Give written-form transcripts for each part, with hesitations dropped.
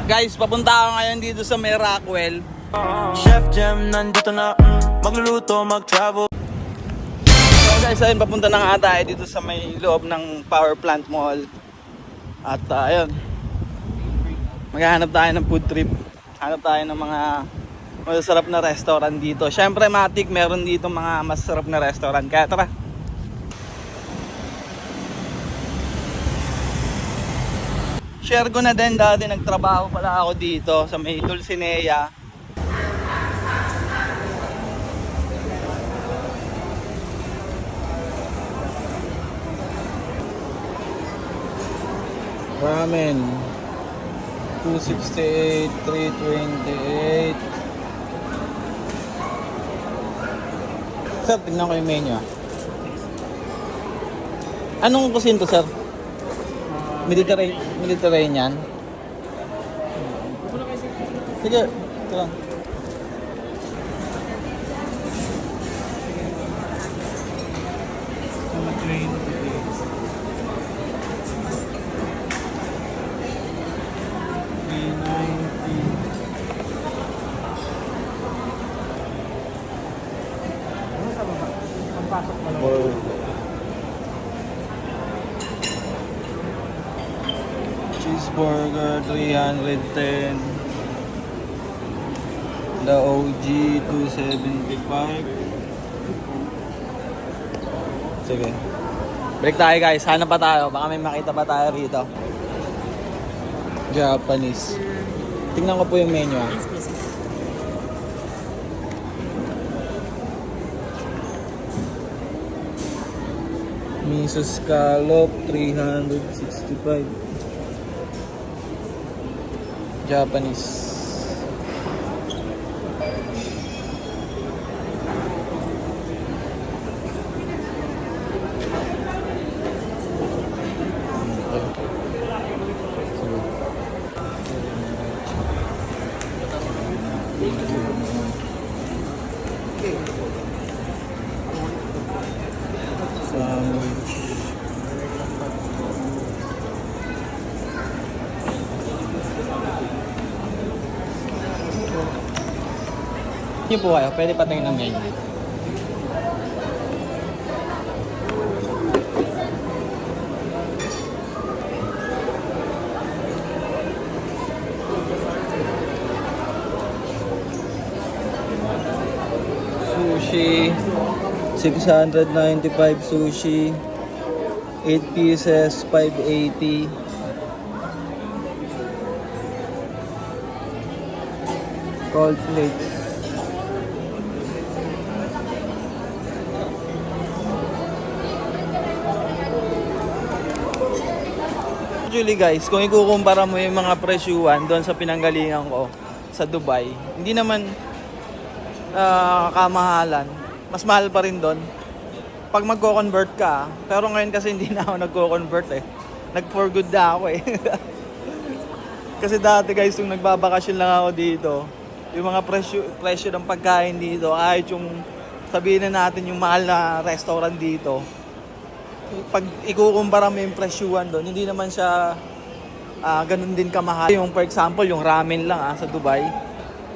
Guys, papunta ako ngayon dito sa may Rockwell. Chef Jem, nandito na, magluluto, mag-travel. So guys, ayun, papunta na nga tayo dito sa may loob ng Power Plant Mall. At ayun, maghahanap tayo ng food trip. Hanap tayo ng mga masarap na restaurant dito. Syempre, Matic, meron dito mga masarap na restaurant. Kaya tara. Share ko na din dati, nagtrabaho pala ako dito sa may Dulcinea. Ramen 268, 328. Sir, tignan ko yung menu ah. Anong kusin to, sir? Mediterranean. Sige, ito lang. Cheeseburger 310. The OG 275. Sige. Break tayo guys. Hanap pa tayo. Baka may makita pa tayo rito. Japanese. Tingnan ko po yung menu ah. Miso scallop 365. Japanese. Sandwich. Hindi po kayo, pwede patingin ng menu. Sushi 695 sushi, 8 pieces 580. Cold plates. Actually guys, kung ikukumpara mo yung mga presyuhan doon sa pinanggalingan ko sa Dubai, hindi naman kamahalan. Mas mahal pa rin doon pag magko-convert ka. Pero ngayon kasi hindi na ako nagko-convert eh. Nag-for good na ako eh. Kasi dati guys, yung nagbabakasyon lang ako dito, yung mga presyo ng pagkain dito, kahit yung sabihin na natin yung mahal na restaurant dito, pag ikukumpara mo yung presyuhan doon, hindi naman siya ganun din kamahal. Yung for example, yung ramen lang sa Dubai,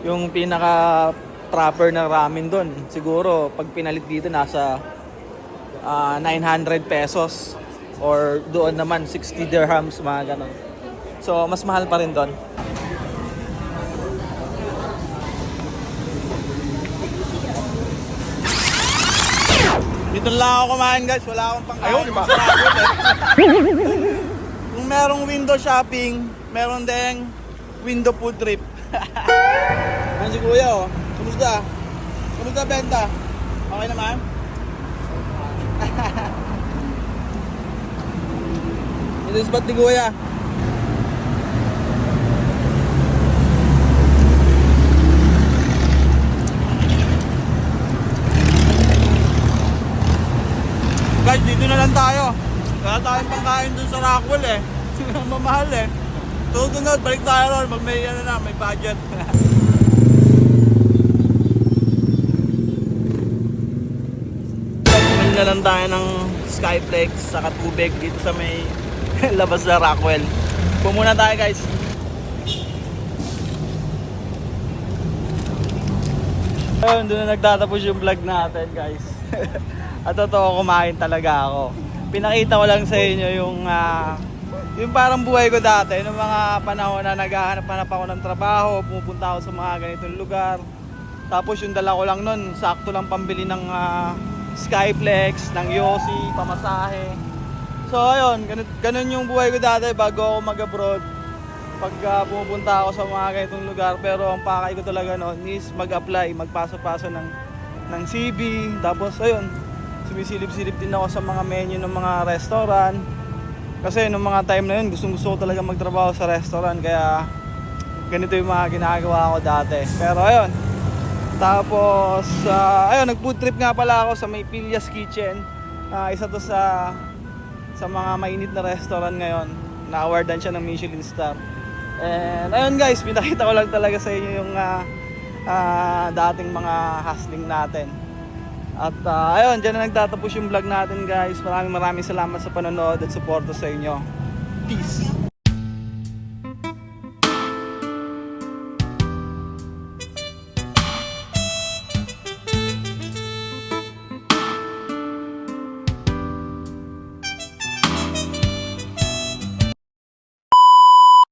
yung pinaka proper na ramen doon, siguro pag pinalit dito nasa 900 pesos or doon naman 60 dirhams, mga ganun. So mas mahal pa rin doon. Dito lang ako kumain guys, wala akong pangkain. Ayun, sa Rockwell eh. Kung merong window shopping, meron ding window food trip. Ano si kuya oh? Kumusta? Kumusta benta? Okay naman? Ito yung spot ni kuya. Guys, dito na lang tayo. Wala tayong pangkain dun sa Rockwell eh. Mamahal eh. Susunod, balik tayo ron. Pag may, may budget. Bumili na lang tayo ng Skyflex sa tubig dito sa may labas sa Rockwell. Pumuna tayo guys. Ayun, doon na nagtatapos yung vlog natin, guys. At totoo, kumain talaga ako. Pinakita ko lang sa inyo yung parang buhay ko dati, noong mga panahon na naghahanap-hanap ako ng trabaho, pumupunta ako sa mga ganitong lugar. Tapos yung dala ko lang nun, sakto lang pambili ng Skyflex, ng Yossi, pamasahe. So ayun, ganun yung buhay ko dati bago ako mag-abroad. Pag pumupunta ako sa mga ganitong lugar, pero ang pakay ko talaga noon is mag-apply, magpasok-pasok ng CV. Tapos ayun, sumisilip-silip din ako sa mga menu ng mga restaurant. Kasi nung mga time na yun, gusto ko talaga magtrabaho sa restaurant. Kaya ganito yung mga ginagawa ko dati. Pero ayun, tapos ayun, nag-food trip nga pala ako sa may Pillas Kitchen. Isa to sa mga mainit na restaurant ngayon. Na-awardan siya ng Michelin star. And ayun guys, pinakita ko lang talaga sa inyo yung dating mga hustling natin. At ayun, dyan na nagtatapos yung vlog natin guys. Maraming salamat sa panonood at suporta sa inyo. Peace!